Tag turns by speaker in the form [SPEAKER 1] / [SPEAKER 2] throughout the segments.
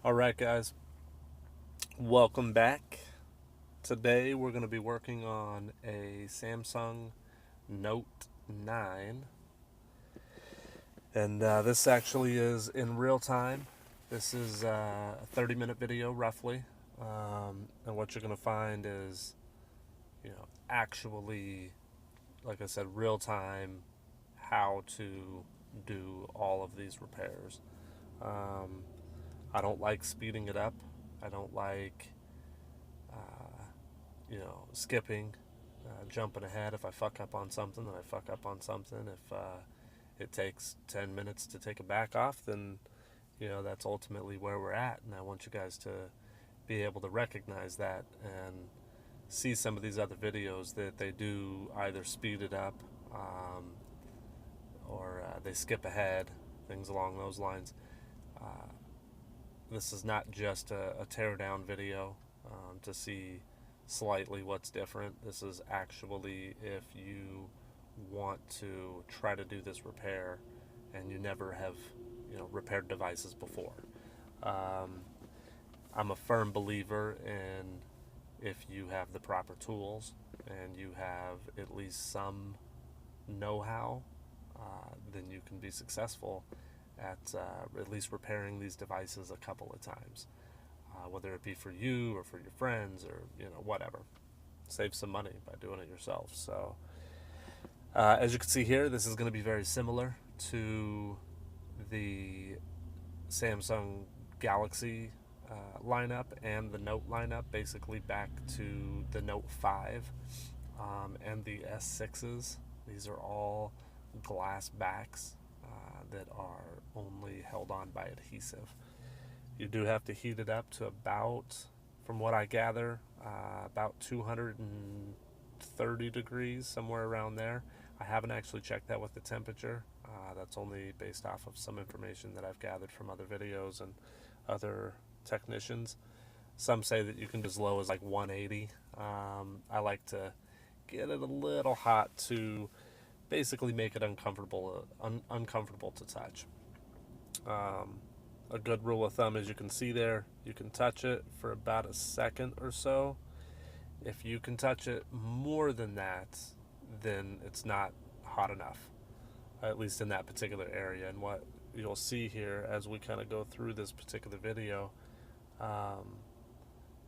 [SPEAKER 1] Alright, guys, welcome back. Today we're going to be working on a Samsung Note 9, and this actually is in real time. This is a 30-minute video, roughly, and what you're going to find is, actually, like I said, real time, how to do all of these repairs. Um, I don't like speeding it up. I don't like skipping, jumping ahead. If I fuck up on something, then I fuck up on something. If it takes 10 minutes to take a back off, then, that's ultimately where we're at. And I want you guys to be able to recognize that and see some of these other videos that they do either speed it up or they skip ahead, things along those lines. Uh, this is not just a teardown video to see slightly what's different. This is actually if you want to try to do this repair and you never have repaired devices before. Um, I'm a firm believer in if you have the proper tools and you have at least some know-how, then you can be successful at least repairing these devices a couple of times, whether it be for you or for your friends or whatever. Save some money by doing it yourself. So as you can see here, this is going to be very similar to the Samsung Galaxy lineup and the Note lineup, basically back to the Note 5 and the S6s. These are all glass backs that are only held on by adhesive. You do have to heat it up to about, from what I gather, about 230 degrees, somewhere around there. I haven't actually checked that with the temperature. That's only based off of some information that I've gathered from other videos and other technicians. Some say that you can go as low as like 180. I like to get it a little hot to basically make it uncomfortable to touch. A good rule of thumb, as you can see there, you can touch it for about a second or so. If you can touch it more than that, then it's not hot enough, at least in that particular area. And what you'll see here as we kind of go through this particular video,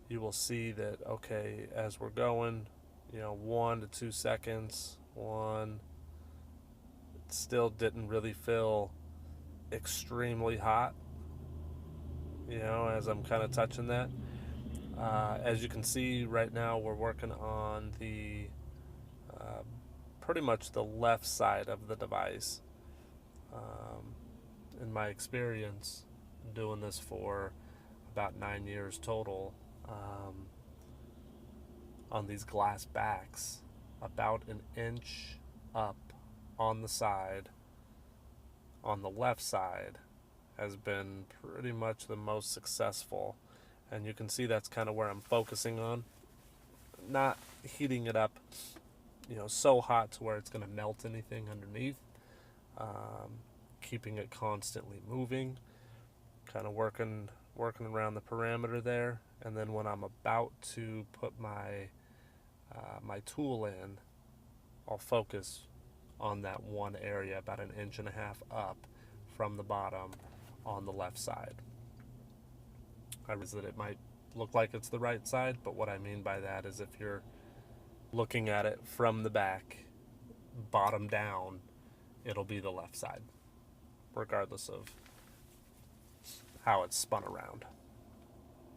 [SPEAKER 1] you will see that, okay, as we're going, 1 to 2 seconds, it still didn't really feel extremely hot, as I'm kind of touching that. As you can see right now, we're working on the pretty much the left side of the device. In my experience, doing this for about 9 years total, on these glass backs, about an inch up on the side, on the left side, has been pretty much the most successful. And you can see that's kind of where I'm focusing on. Not heating it up, so hot to where it's going to melt anything underneath. Keeping it constantly moving, kind of working around the parameter there. And then when I'm about to put my tool in, I'll focus on that one area about an inch and a half up from the bottom on the left side. I realize that it might look like it's the right side, but what I mean by that is if you're looking at it from the back, bottom down, it'll be the left side, regardless of how it's spun around.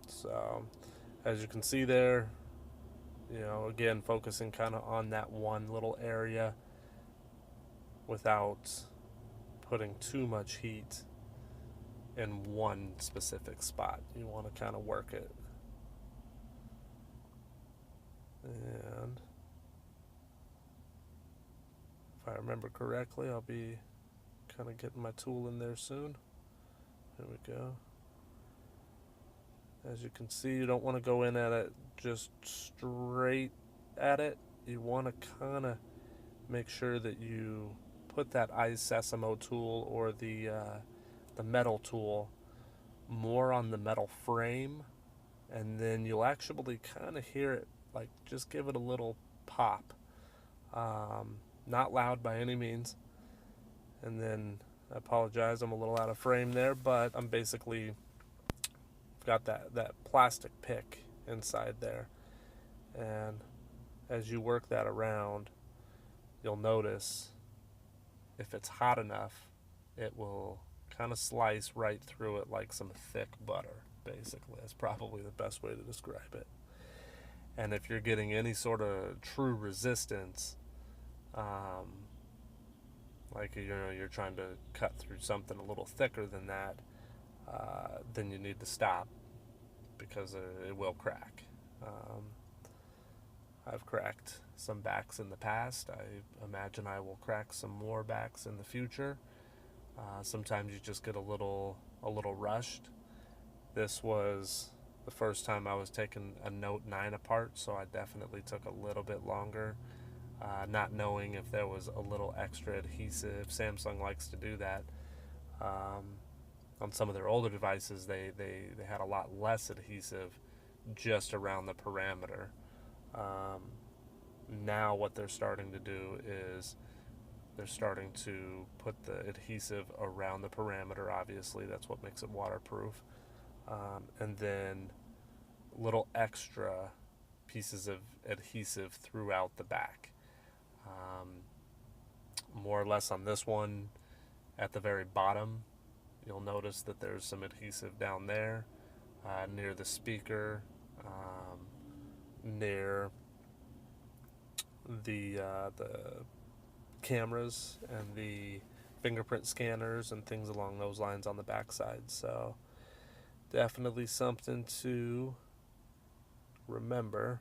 [SPEAKER 1] So, as you can see there, again, focusing kind of on that one little area without putting too much heat in one specific spot. You want to kind of work it. And if I remember correctly, I'll be kind of getting my tool in there soon. There we go. As you can see, you don't want to go in at it just straight at it. You want to kind of make sure that you put that iSesamo tool or the metal tool more on the metal frame, and then you'll actually kind of hear it, like, just give it a little pop. Not loud by any means. And then I apologize, I'm a little out of frame there, but I'm basically got that plastic pick inside there. And as you work that around, you'll notice if it's hot enough, it will kind of slice right through it like some thick butter, basically. That's probably the best way to describe it. And if you're getting any sort of true resistance, like, you know, you're trying to cut through something a little thicker than that, then you need to stop, because it will crack. I've cracked some backs in the past. I imagine I will crack some more backs in the future. Sometimes you just get a little rushed. This was the first time I was taking a Note 9 apart, so I definitely took a little bit longer, not knowing if there was a little extra adhesive. Samsung likes to do that. On some of their older devices, they had a lot less adhesive just around the parameter. Now what they're starting to do is they're starting to put the adhesive around the parameter. Obviously, that's what makes it waterproof. And then little extra pieces of adhesive throughout the back. More or less on this one, at the very bottom, you'll notice that there's some adhesive down there, near the speaker, near the cameras and the fingerprint scanners and things along those lines on the backside. So definitely something to remember.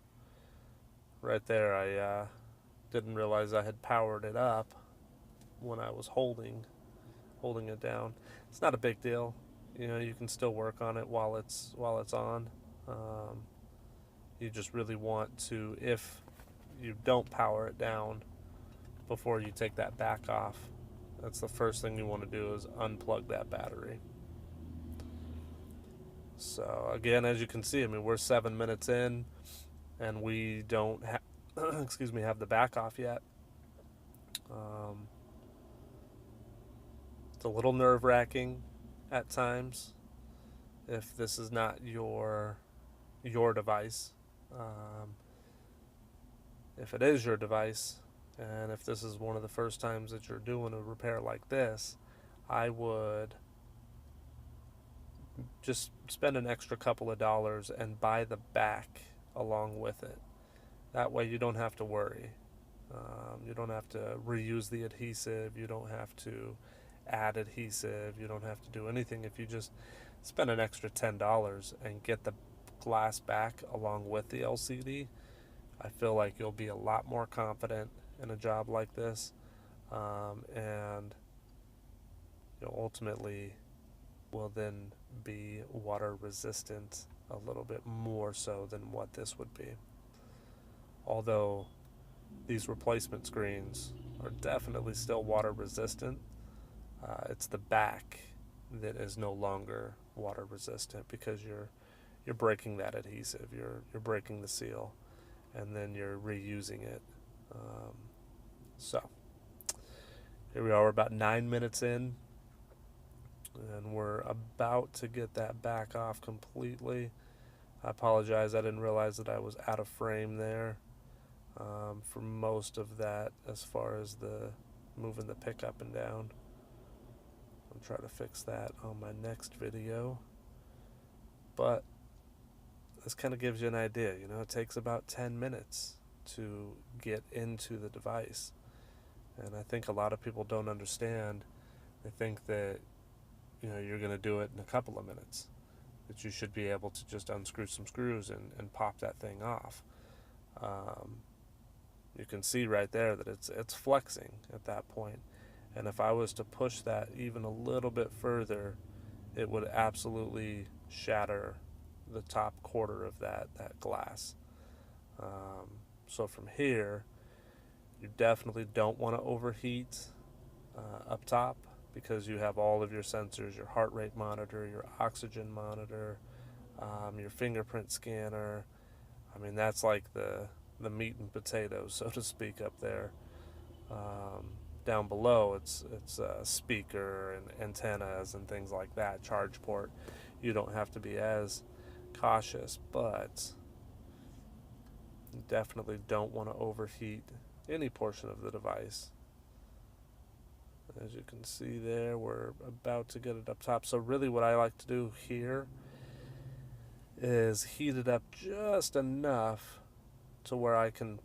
[SPEAKER 1] Right there, I didn't realize I had powered it up when I was holding it down. It's not a big deal. You know, you can still work on it while it's on. You just really want to, if you don't power it down before you take that back off, that's the first thing you want to do, is unplug that battery. So again, as you can see, I mean, we're 7 minutes in and we don't have have the back off yet. It's a little nerve-wracking at times if this is not your device. If it is your device, and if this is one of the first times that you're doing a repair like this, I would just spend an extra couple of dollars and buy the back along with it. That way you don't have to worry. You don't have to reuse the adhesive. You don't have to add adhesive. You don't have to do anything. If you just spend an extra $10 and get the glass back along with the LCD, I feel like you'll be a lot more confident in a job like this, and ultimately will then be water resistant a little bit more so than what this would be. Although these replacement screens are definitely still water resistant, it's the back that is no longer water resistant, because you're breaking that adhesive, you're breaking the seal, and then you're reusing it. So here we are, we're about 9 minutes in, and we're about to get that back off completely. I apologize, I didn't realize that I was out of frame there for most of that, as far as the moving the pick up and down. I'll try to fix that on my next video. But this kind of gives you an idea. It takes about 10 minutes to get into the device. And I think a lot of people don't understand. They think that you're going to do it in a couple of minutes, that you should be able to just unscrew some screws and pop that thing off. You can see right there that it's flexing at that point. And if I was to push that even a little bit further, it would absolutely shatter the top quarter of that glass. So from here, you definitely don't want to overheat up top, because you have all of your sensors, your heart rate monitor, your oxygen monitor, your fingerprint scanner. I mean, that's like the meat and potatoes, so to speak, up there. Down below, it's speaker and antennas and things like that, charge port. You don't have to be as cautious, but you definitely don't want to overheat any portion of the device. As you can see there, we're about to get it up top. So really what I like to do here is heat it up just enough to where I can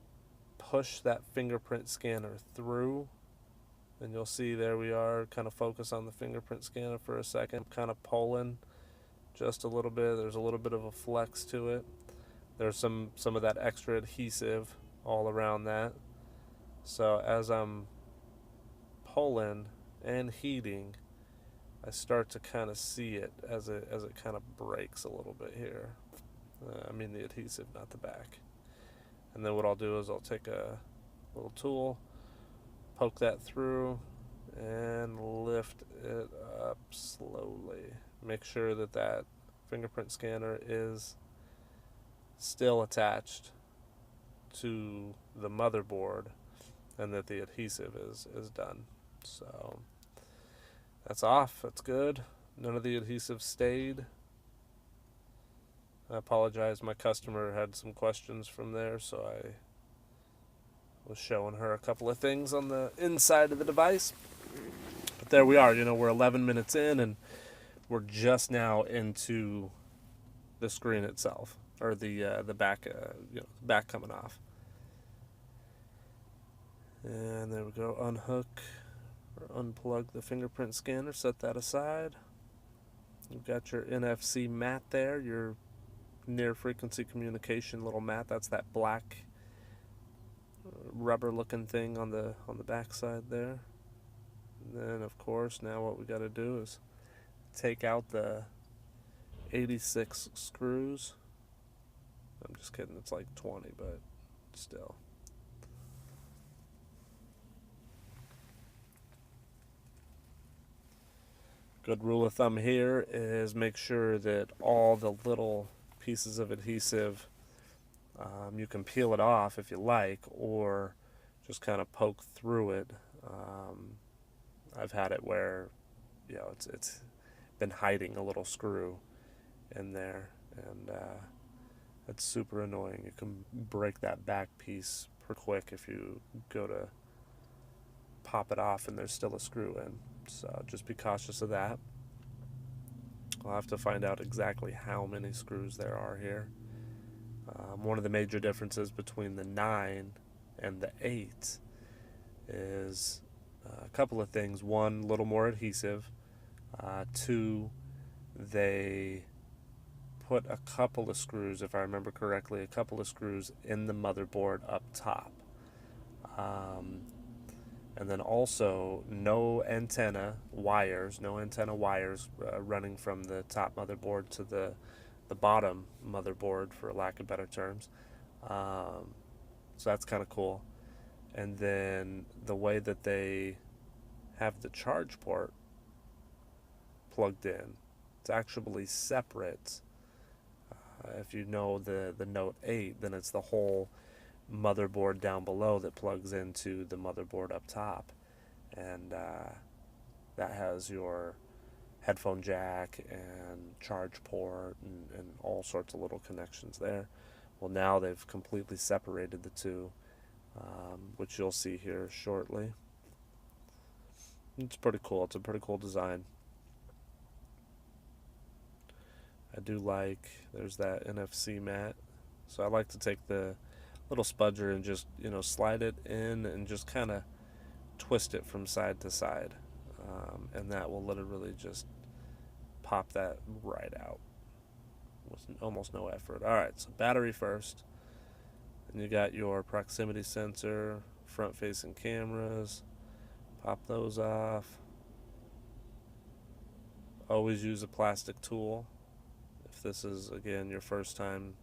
[SPEAKER 1] push that fingerprint scanner through. And you'll see there we are, kind of focus on the fingerprint scanner for a second, kind of pulling just a little bit. There's a little bit of a flex to it. There's some of that extra adhesive all around that. So as I'm pulling and heating, I start to kind of see it as it kind of breaks a little bit here. I mean the adhesive, not the back. And then what I'll do is I'll take a little tool, poke that through, and lift it up slowly. Make sure that that fingerprint scanner is still attached to the motherboard and that the adhesive is done. So that's off. That's good. None of the adhesive stayed. I apologize. My customer had some questions from there, so I was showing her a couple of things on the inside of the device. But there we are. We're 11 minutes in, and we're just now into the screen itself, or the back, back coming off. And there we go. Unhook or unplug the fingerprint scanner. Set that aside. You've got your NFC mat there, your near frequency communication little mat. That's that black rubber looking thing on the back side there. And then of course now what we got to do is take out the 86 screws. I'm just kidding, it's like 20, but still. Good rule of thumb here is make sure that all the little pieces of adhesive, you can peel it off if you like, or just kind of poke through it. I've had it where it's been hiding a little screw in there, and it's super annoying. You can break that back piece pretty quick if you go to pop it off and there's still a screw in. So just be cautious of that. I'll have to find out exactly how many screws there are here. One of the major differences between the 9 and the 8 is a couple of things. One, a little more adhesive. Two, they put a couple of screws, if I remember correctly, a couple of screws in the motherboard up top. And then also no antenna wires running from the top motherboard to the bottom motherboard, for lack of better terms. So that's kind of cool. And then the way that they have the charge port plugged in, it's actually separate. If you know the Note 8, then it's the whole motherboard down below that plugs into the motherboard up top, and that has your headphone jack and charge port and all sorts of little connections there. Well, now they've completely separated the two, which you'll see here shortly. It's pretty cool. It's a pretty cool design. I do like, there's that NFC mat, so I like to take the little spudger and just slide it in and just kind of twist it from side to side, and that will literally just pop that right out with almost no effort. Alright, so battery first, and you got your proximity sensor, front facing cameras. Pop those off. Always use a plastic tool if this is, again, your first time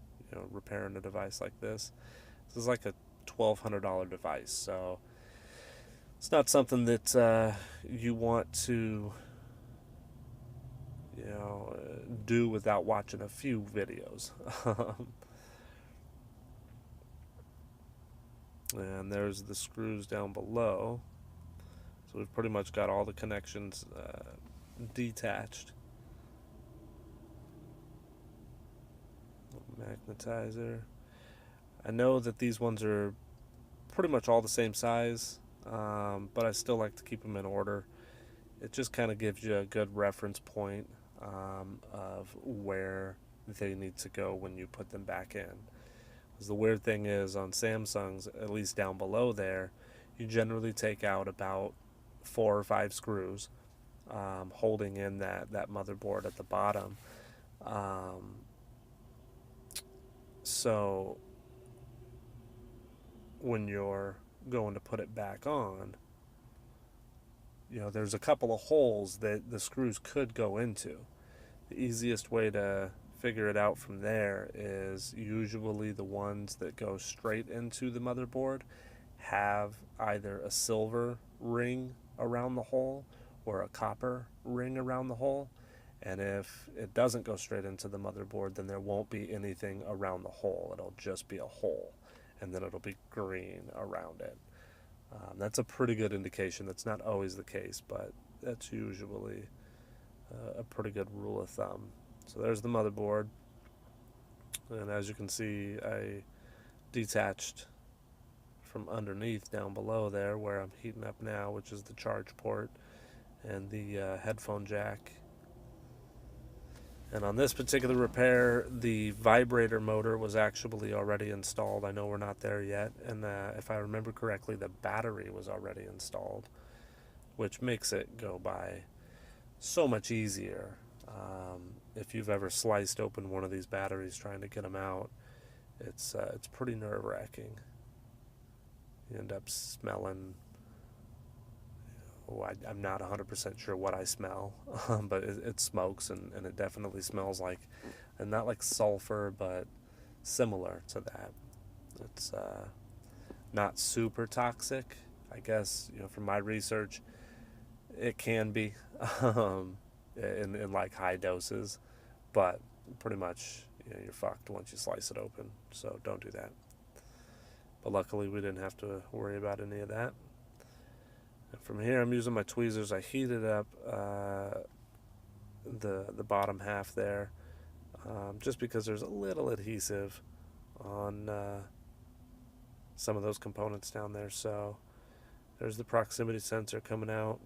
[SPEAKER 1] repairing a device like this. This is like a $1,200 device, so It's not something that you want to, do without watching a few videos. And there's the screws down below. So we've pretty much got all the connections detached. Magnetizer. I know that these ones are pretty much all the same size, but I still like to keep them in order. It just kind of gives you a good reference point of where they need to go when you put them back in. Because the weird thing is on Samsung's, at least down below there, you generally take out about 4 or 5 screws, holding in that motherboard at the bottom. So when you're going to put it back on, there's a couple of holes that the screws could go into. The easiest way to figure it out from there is usually the ones that go straight into the motherboard have either a silver ring around the hole or a copper ring around the hole. And if it doesn't go straight into the motherboard, then there won't be anything around the hole. It'll just be a hole, and then it'll be green around it. That's a pretty good indication. That's not always the case, but that's usually a pretty good rule of thumb. So there's the motherboard, and as you can see, I detached from underneath down below there where I'm heating up now, which is the charge port and the headphone jack. And on this particular repair, the vibrator motor was actually already installed. I know we're not there yet. And if I remember correctly, the battery was already installed, which makes it go by so much easier. If you've ever sliced open one of these batteries trying to get them out, it's pretty nerve-wracking. You end up smelling, I'm not 100% sure what I smell, but it smokes, and it definitely smells like, and not like sulfur, but similar to that. It's not super toxic, I guess. From my research, it can be in like high doses, but pretty much you're fucked once you slice it open. So don't do that. But luckily, we didn't have to worry about any of that. From here, I'm using my tweezers. I heated up the bottom half there, just because there's a little adhesive on some of those components down there. So there's the proximity sensor coming out.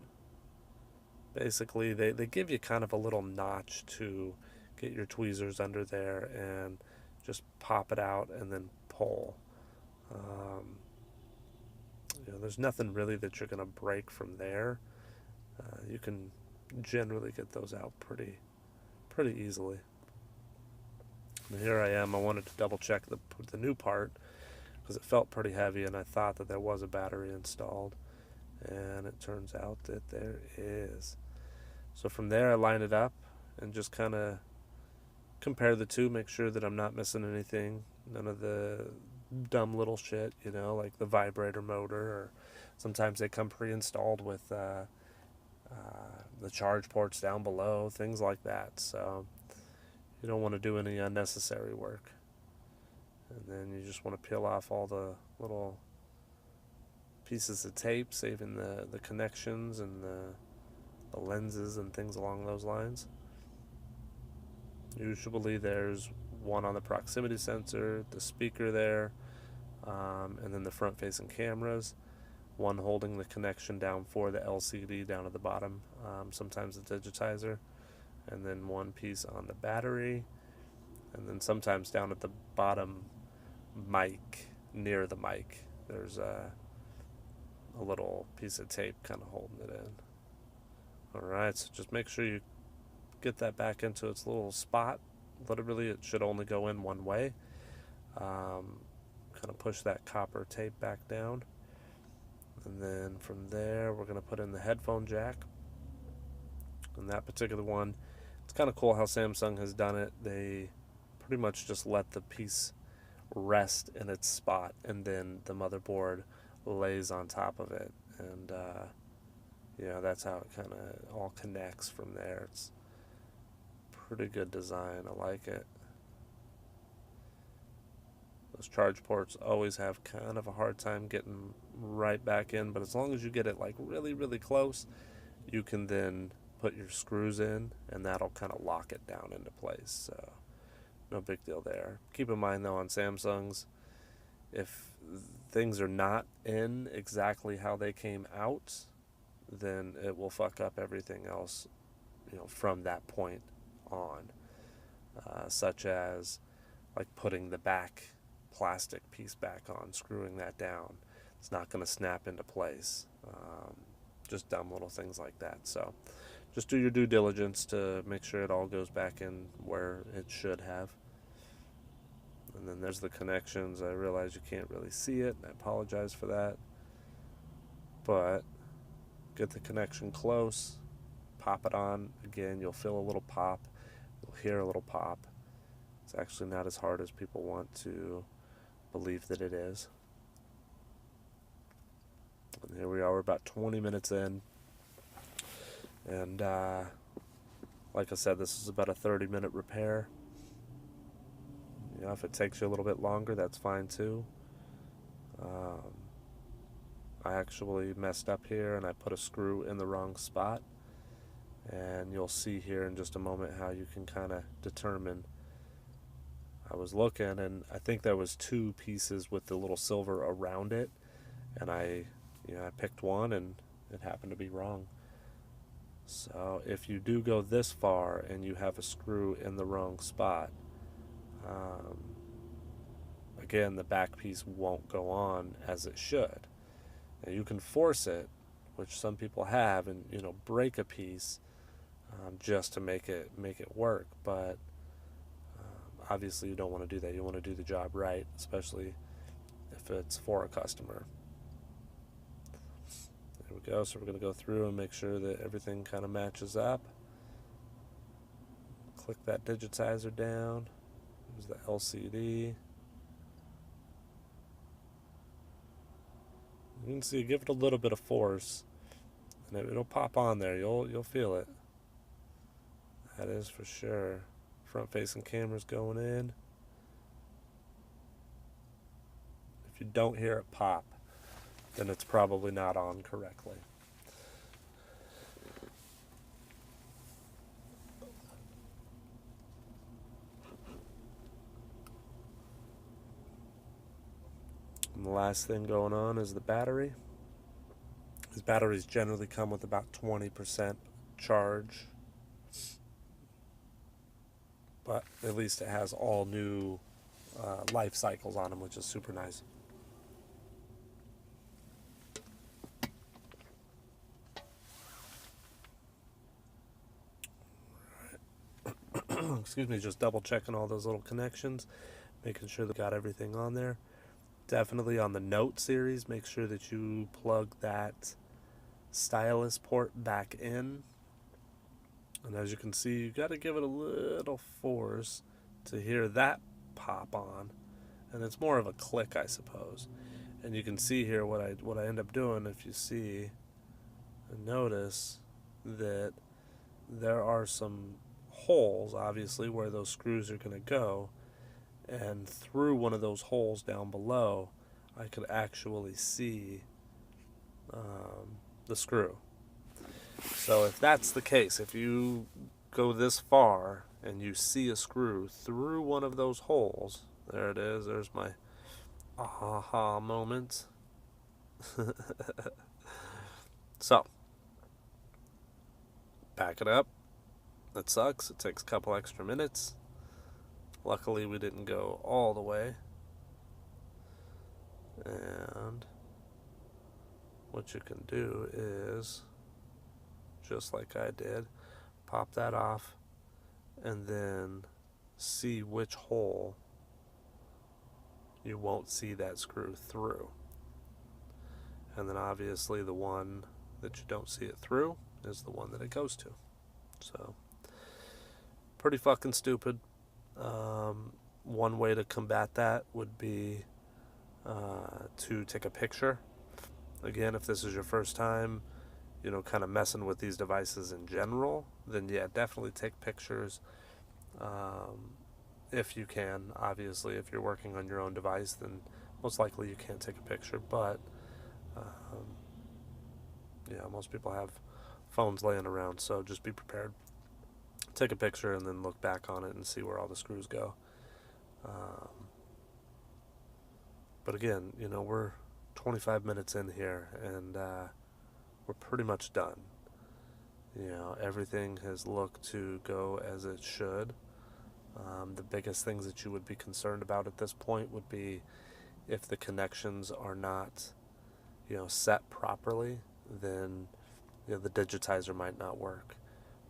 [SPEAKER 1] Basically, they give you kind of a little notch to get your tweezers under there and just pop it out and then pull. There's nothing really that you're going to break from there. You can generally get those out pretty easily. And here I am. I wanted to double check the new part because it felt pretty heavy, and I thought that there was a battery installed, and it turns out that there is. So from there, I line it up and just kind of compare the two, make sure that I'm not missing anything, none of the dumb little shit, like the vibrator motor, or sometimes they come pre-installed with the charge ports down below, things like that. So you don't want to do any unnecessary work. And then you just want to peel off all the little pieces of tape, saving the connections and the lenses and things along those lines. Usually there's one on the proximity sensor, the speaker there, and then the front-facing cameras, one holding the connection down for the LCD down at the bottom, sometimes the digitizer, and then one piece on the battery, and then sometimes down at the bottom mic, near the mic, there's a little piece of tape kind of holding it in. Alright, so just make sure you get that back into its little spot. Literally, it should only go in one way. Kind of push that copper tape back down. And then from there, we're going to put in the headphone jack. And that particular one, it's kind of cool how Samsung has done it. They pretty much just let the piece rest in its spot, and then the motherboard lays on top of it. and that's how it kind of all connects from there. It's pretty good design. I like it. Those charge ports always have kind of a hard time getting right back in, but as long as you get it like really, really close, you can then put your screws in, and that'll kind of lock it down into place. So no big deal there. Keep in mind though, on Samsungs, if things are not in exactly how they came out, then it will fuck up everything else, from that point on. Such as like putting the back plastic piece back on, screwing that down. It's not going to snap into place. Just dumb little things like that. So just do your due diligence to make sure it all goes back in where it should have. And then there's the connections. I realize you can't really see it, and I apologize for that. But get the connection close, pop it on. Again, you'll feel a little pop. You'll hear a little pop. It's actually not as hard as people want to believe that it is. And here we are, we're about 20 minutes in. And like I said, this is about a 30-minute repair. If it takes you a little bit longer, that's fine too. I actually messed up here and I put a screw in the wrong spot. And you'll see here in just a moment how you can kind of determine. I was looking, and I think there was 2 pieces with the little silver around it, and I picked one, and it happened to be wrong. So if you do go this far and you have a screw in the wrong spot, again, the back piece won't go on as it should. Now you can force it, which some people have, and break a piece just to make it work, but obviously you don't want to do that. You want to do the job right, especially if it's for a customer. There we go. So we're going to go through and make sure that everything kind of matches up. Click that digitizer down. There's the LCD. You can see, give it a little bit of force, and it'll pop on there. You'll feel it. That is for sure. Front-facing camera's going in. If you don't hear it pop, then it's probably not on correctly. And the last thing going on is the battery. These batteries generally come with about 20% charge, but at least it has all new life cycles on them, which is super nice. Excuse me, just double checking all those little connections, making sure they got everything on there. Definitely on the Note series, make sure that you plug that stylus port back in. And as you can see, you got to give it a little force to hear that pop on. And it's more of a click, I suppose. And you can see here what I end up doing. If you see and notice that there are some holes, obviously, where those screws are going to go. And through one of those holes down below, I could actually see the screw. So if that's the case, if you go this far and you see a screw through one of those holes, there it is, there's my aha moment. So, back it up. That sucks. It takes a couple extra minutes. Luckily, we didn't go all the way. And what you can do is, just like I did, pop that off and then see which hole you won't see that screw through. And then obviously the one that you don't see it through is the one that it goes to. So, pretty fucking stupid. One way to combat that would be to take a picture Again, if this is your first time, kind of messing with these devices in general, then yeah, definitely take pictures. Um, if you can, obviously, if you're working on your own device, then most likely you can't take a picture. But um, yeah, most people have phones laying around, so just be prepared. Take a picture and then look back on it and see where all the screws go. Um, but again, we're 25 minutes in here, and we're pretty much done. Everything has looked to go as it should. The biggest things that you would be concerned about at this point would be if the connections are not, set properly, then the digitizer might not work,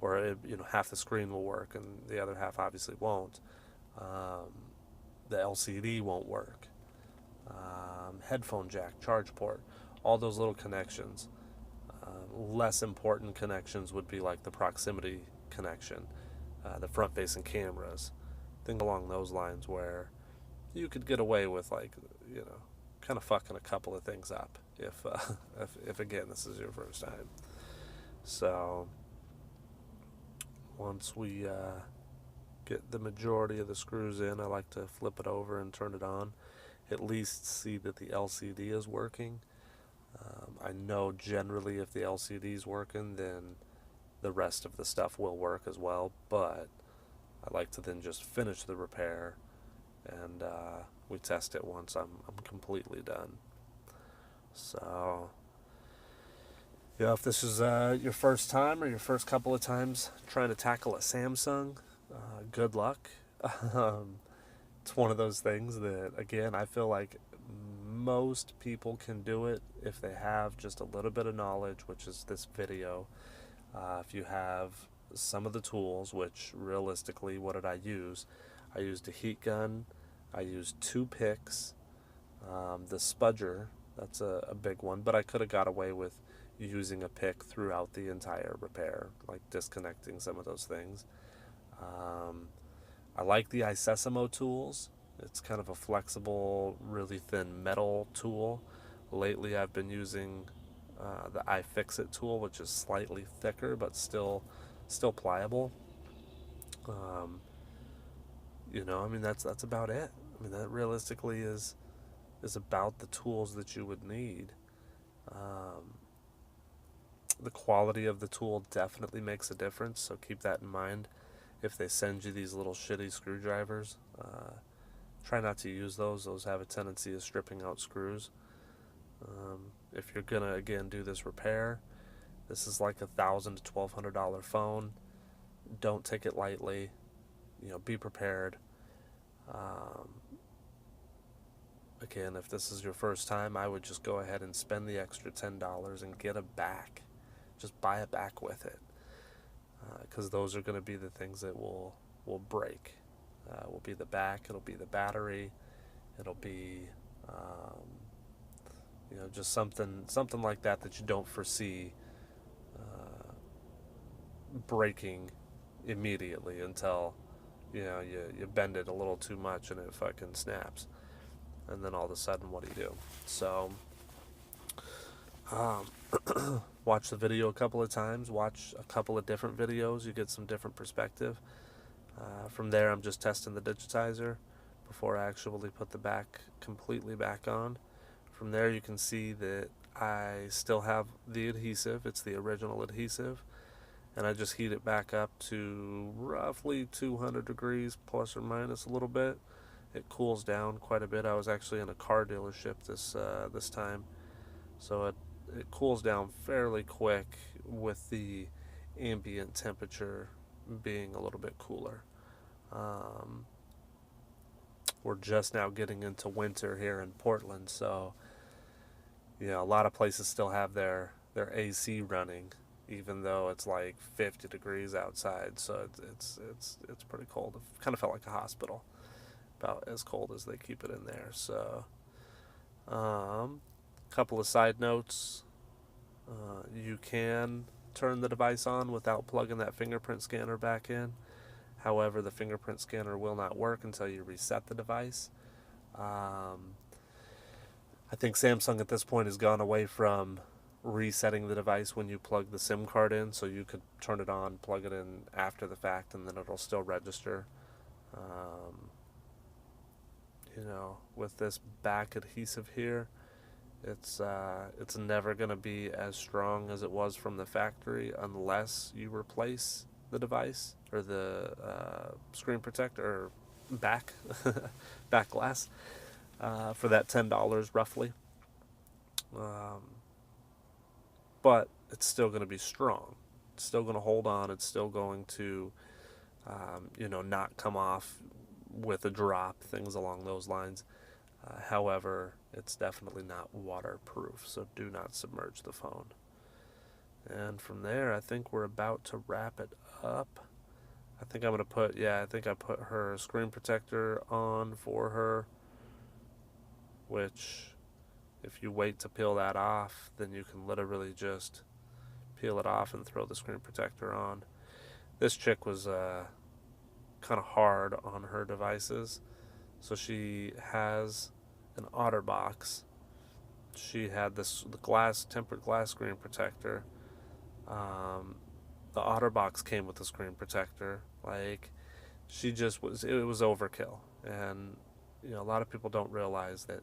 [SPEAKER 1] or half the screen will work and the other half obviously won't. The LCD won't work. Headphone jack, charge port, all those little connections. Less important connections would be like the proximity connection, the front-facing cameras, things along those lines where you could get away with kind of fucking a couple of things up if again this is your first time. So once we get the majority of the screws in, I like to flip it over and turn it on. At least see that the LCD is working. I know generally if the LCD is working, then the rest of the stuff will work as well, but I like to then just finish the repair and we test it once I'm completely done. So yeah, if this is your first time or your first couple of times trying to tackle a Samsung, good luck. It's one of those things that, again, I feel like most people can do it if they have just a little bit of knowledge, which is this video. If you have some of the tools, which realistically, what did I use? I used a heat gun, I used 2 picks, the spudger, that's a big one, but I could have got away with using a pick throughout the entire repair, like disconnecting some of those things. I like the iSesamo tools. It's kind of a flexible, really thin metal tool. Lately I've been using the iFixit tool, which is slightly thicker but still pliable. That's about it. That realistically is about the tools that you would need. The quality of the tool definitely makes a difference, so keep that in mind. If they send you these little shitty screwdrivers, try not to use those. Those have a tendency of stripping out screws. If you're gonna again do this repair, this is like $1,000 to $1,200 phone. Don't take it lightly. Be prepared. Again, if this is your first time, I would just go ahead and spend the extra $10 and get a back. Just buy a back with it, because those are going to be the things that will break. Will be the back. It'll be the battery. It'll be just something like that you don't foresee breaking immediately until you bend it a little too much and it fucking snaps, and then all of a sudden, what do you do? So watch the video a couple of times, watch a couple of different videos, you get some different perspective. From there, I'm just testing the digitizer before I actually put the back completely back on. From there, you can see that I still have the adhesive. It's the original adhesive, and I just heat it back up to roughly 200 degrees plus or minus a little bit. It cools down quite a bit. I was actually in a car dealership this time, so it cools down fairly quick with the ambient temperature being a little bit cooler. We're just now getting into winter here in Portland, so a lot of places still have their AC running, even though it's like 50 degrees outside. So it's pretty cold. It kind of felt like a hospital, about as cold as they keep it in there. So, couple of side notes. You can turn the device on without plugging that fingerprint scanner back in. However, the fingerprint scanner will not work until you reset the device. I think Samsung at this point has gone away from resetting the device when you plug the SIM card in, so you could turn it on, plug it in after the fact, and then it'll still register. Um, with this back adhesive here, it's never going to be as strong as it was from the factory unless you replace the device or the screen protector or back back glass for that $10 roughly. Um, but it's still going to be strong. It's still going to hold on. It's still going to not come off with a drop, things along those lines. However, it's definitely not waterproof, so do not submerge the phone. And from there, I think we're about to wrap it up. I think I'm going to I think I put her screen protector on for her, which if you wait to peel that off, then you can literally just peel it off and throw the screen protector on. This chick was kind of hard on her devices, so she has an OtterBox. She had the tempered glass screen protector. The OtterBox came with the screen protector. Like, it was overkill, and a lot of people don't realize that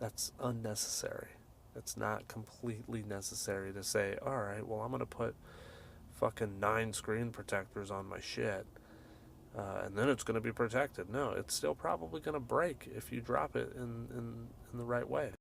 [SPEAKER 1] that's unnecessary. It's not completely necessary to say, all right, well, I'm gonna put fucking 9 screen protectors on my shit, and then it's gonna be protected. No, it's still probably gonna break if you drop it in the right way.